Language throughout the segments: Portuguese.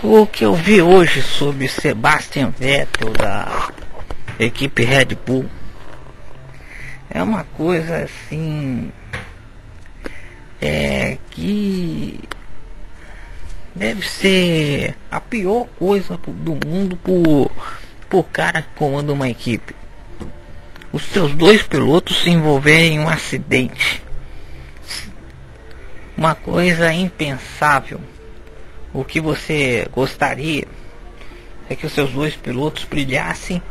O que eu vi hoje sobre Sebastian Vettel da equipe Red Bull é uma coisa assim, que deve ser a pior coisa do mundo por cara que comanda uma equipe. Os seus dois pilotos se envolverem em um acidente, uma coisa impensável. O que você gostaria é que os seus dois pilotos brilhassem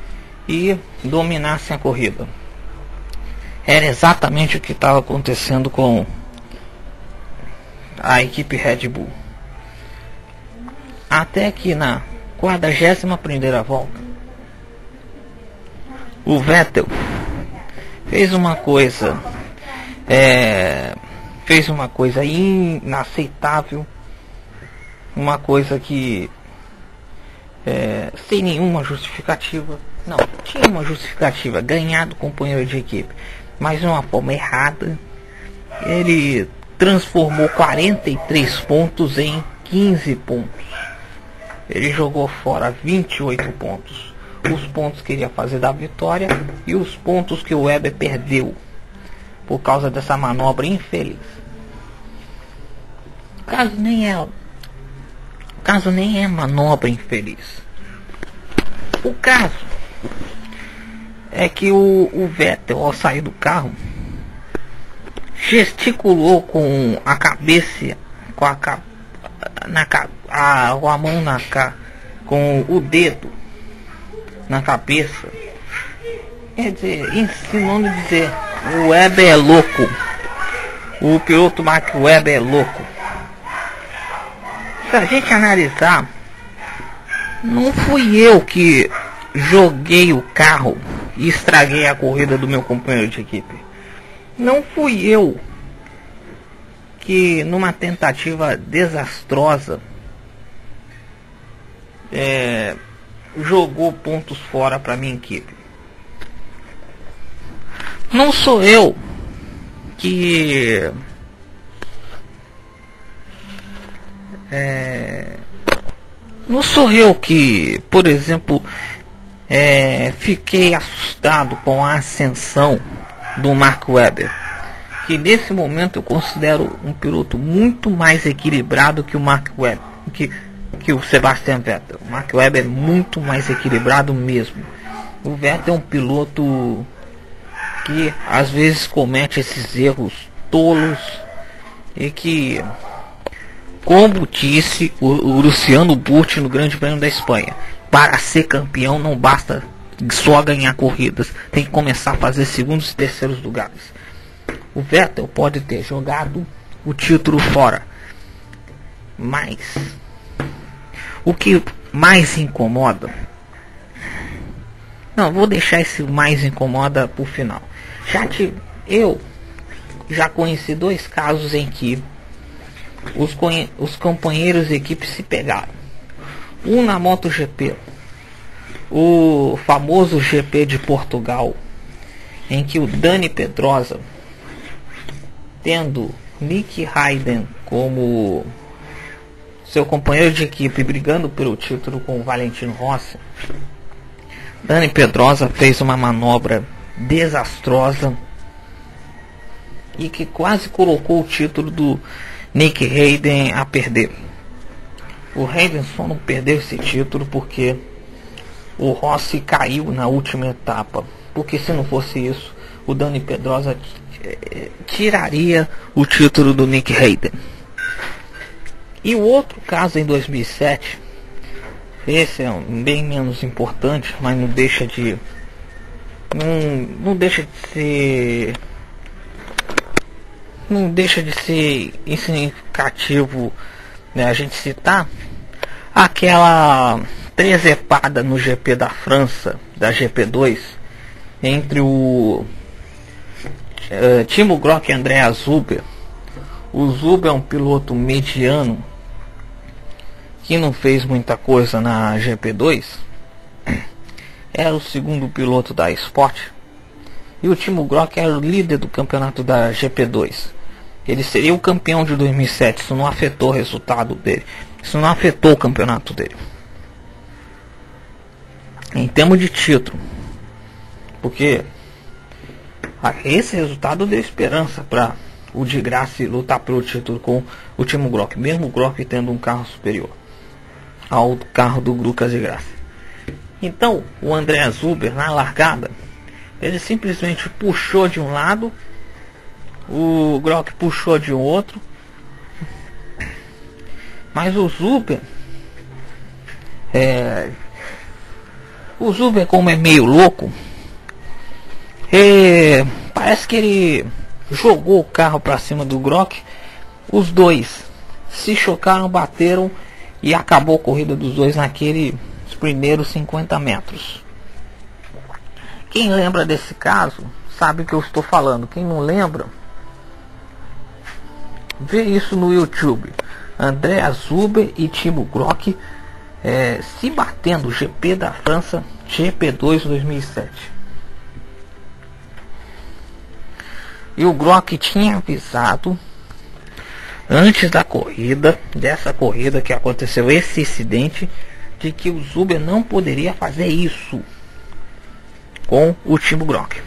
e dominassem a corrida. Era exatamente o que estava acontecendo com a equipe Red Bull. Até que na 41ª volta, o Vettel fez uma coisa inaceitável, uma coisa que sem nenhuma justificativa. Não, tinha uma justificativa: ganhar do companheiro de equipe, mas de uma forma errada. Ele transformou 43 pontos em 15 pontos. Ele jogou fora 28 pontos. Os pontos que ele ia fazer da vitória e os pontos que o Weber perdeu por causa dessa manobra infeliz. O caso nem é manobra infeliz. O caso é que o Vettel, ao sair do carro, gesticulou com a cabeça, com a mão com o dedo na cabeça. Quer dizer, ensinando a dizer: o Weber é louco, o piloto Max Weber é louco. Se a gente analisar, não fui eu que joguei o carro e estraguei a corrida do meu companheiro de equipe. Não fui eu que, numa tentativa desastrosa, jogou pontos fora para minha equipe. Não sou eu que por exemplo, fiquei assustado com a ascensão do Mark Webber, que nesse momento eu considero um piloto muito mais equilibrado que o Mark Webber, que o Sebastian Vettel. O Mark Webber é muito mais equilibrado mesmo. O Vettel é um piloto que às vezes comete esses erros tolos e que, como disse o Luciano Burti no Grande Prêmio da Espanha, para ser campeão não basta só ganhar corridas, tem que começar a fazer segundos e terceiros lugares. O Vettel pode ter jogado o título fora, mas o que mais incomoda, não, vou deixar esse mais incomoda pro final. Eu já conheci dois casos em que os companheiros de equipe se pegaram. Um na MotoGP, o famoso GP de Portugal, em que o Dani Pedrosa, tendo Nick Hayden como seu companheiro de equipe, brigando pelo título com o Valentino Rossi, Dani Pedrosa fez uma manobra desastrosa e que quase colocou o título do Nick Hayden a perder. O Hayden só não perdeu esse título porque o Rossi caiu na última etapa, porque se não fosse isso, o Dani Pedrosa tiraria o título do Nick Hayden. E o outro caso em 2007, esse é bem menos importante, mas não deixa de ser significativo, né, a gente citar aquela trezepada no GP da França, da GP2, entre o Timo Glock e Andrea Zuber. O Zuber é um piloto mediano que não fez muita coisa na GP2, era o segundo piloto da Sport, e o Timo Glock era o líder do campeonato da GP2. Ele seria o campeão de 2007. Isso não afetou o resultado dele. Isso não afetou o campeonato dele. Em termos de título. Porque esse resultado deu esperança para o Di Grassi lutar pelo título com o Timo Glock. Mesmo o Glock tendo um carro superior ao carro do Lucas Di Grassi. Então o Andreas Huber na largada, ele simplesmente puxou de um lado, o Glock puxou de outro, mas o Zuber, como é meio louco, parece que ele jogou o carro para cima do Glock. Os dois se chocaram, bateram e acabou a corrida dos dois naqueles primeiros 50 metros. Quem lembra desse caso sabe o que eu estou falando. Quem não lembra, vê isso no YouTube. Andreas Huber e Timo Glock se batendo, GP da França, GP2 2007. E o Glock tinha avisado antes da corrida, dessa corrida que aconteceu esse incidente, de que o Zuber não poderia fazer isso com o Timo Glock.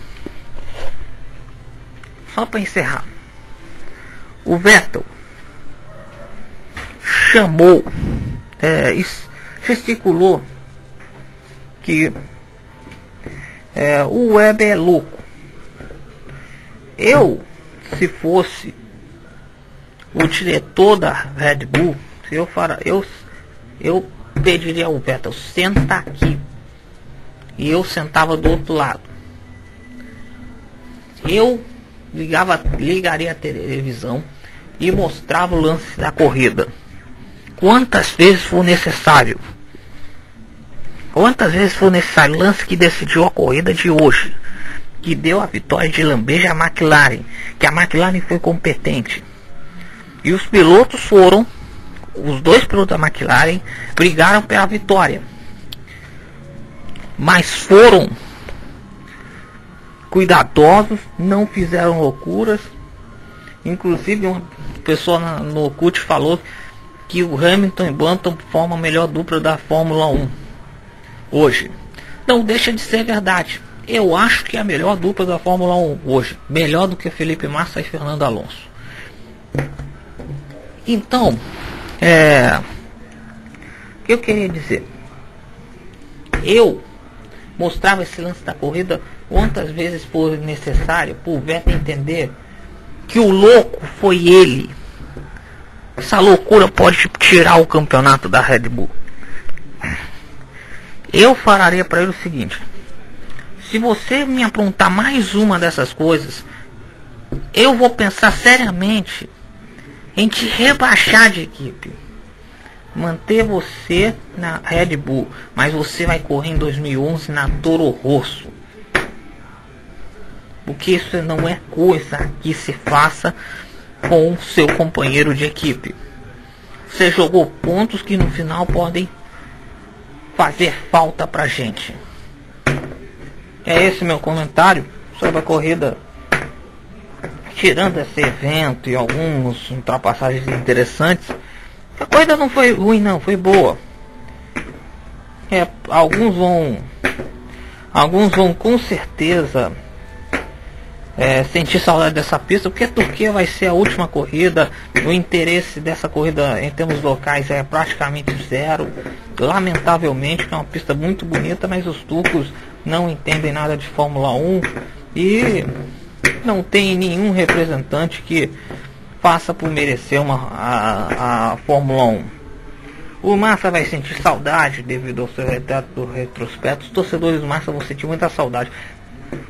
Só para encerrar, o Vettel chamou, gesticulou que o Weber é louco. Se fosse o diretor da Red Bull, eu pediria ao Vettel, senta aqui, e eu sentava do outro lado. Eu ligaria a televisão e mostrava o lance da corrida, quantas vezes for necessário. O lance que decidiu a corrida de hoje, que deu a vitória de lambeja à McLaren, que a McLaren foi competente. E os dois pilotos da McLaren brigaram pela vitória, mas foram cuidadosos, não fizeram loucuras. Inclusive uma pessoa no Ocult falou que o Hamilton e Button formam a melhor dupla da Fórmula 1 hoje. Não deixa de ser verdade. Eu acho que é a melhor dupla da Fórmula 1 hoje, melhor do que Felipe Massa e Fernando Alonso. Então, o que eu queria dizer? Eu mostrava esse lance da corrida quantas vezes for necessário, para o Vettel entender que o louco foi ele. Essa loucura pode tirar o campeonato da Red Bull. Eu falaria para ele o seguinte: se você me aprontar mais uma dessas coisas, eu vou pensar seriamente em te rebaixar de equipe, manter você na Red Bull, mas você vai correr em 2011 na Toro Rosso, porque isso não é coisa que se faça com o seu companheiro de equipe. Você jogou pontos que no final podem fazer falta pra gente. É esse meu comentário sobre a corrida, tirando esse evento e algumas ultrapassagens interessantes. A corrida não foi ruim, não, foi boa. Alguns vão com certeza sentir saudade dessa pista, porque a Turquia vai ser a última corrida. O interesse dessa corrida em termos locais é praticamente zero, lamentavelmente, que é uma pista muito bonita, mas os turcos não entendem nada de Fórmula 1 e não tem nenhum representante que faça por merecer a Fórmula 1. O Massa vai sentir saudade devido ao seu retrospecto. Os torcedores do Massa vão sentir muita saudade.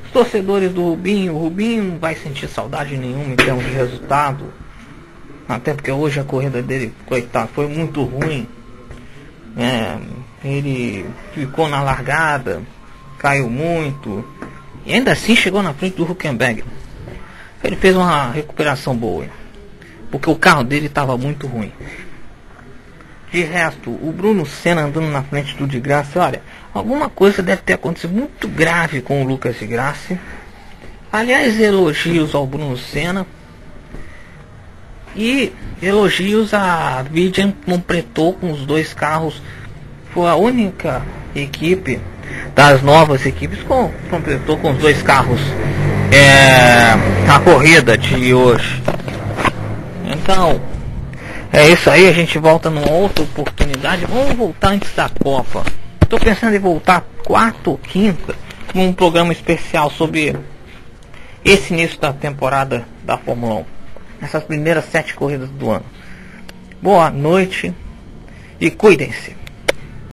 Os torcedores do Rubinho, o Rubinho não vai sentir saudade nenhuma em termos de resultado, até porque hoje a corrida dele, coitado, foi muito ruim. Ele ficou na largada, caiu muito, e ainda assim chegou na frente do Hülkenberg. Ele fez uma recuperação boa, porque o carro dele estava muito ruim. De resto, o Bruno Senna andando na frente do Di Grassi, olha, alguma coisa deve ter acontecido muito grave com o Lucas Di Grassi. Aliás, elogios ao Bruno Senna. E elogios a Williams completou com os 2 carros. Foi a única equipe das novas equipes que completou com os 2 carros a corrida de hoje. Então é isso aí, a gente volta numa outra oportunidade. Vamos voltar antes da Copa. Estou pensando em voltar quarta ou quinta com um programa especial sobre esse início da temporada da Fórmula 1. Essas primeiras 7 corridas do ano. Boa noite e cuidem-se.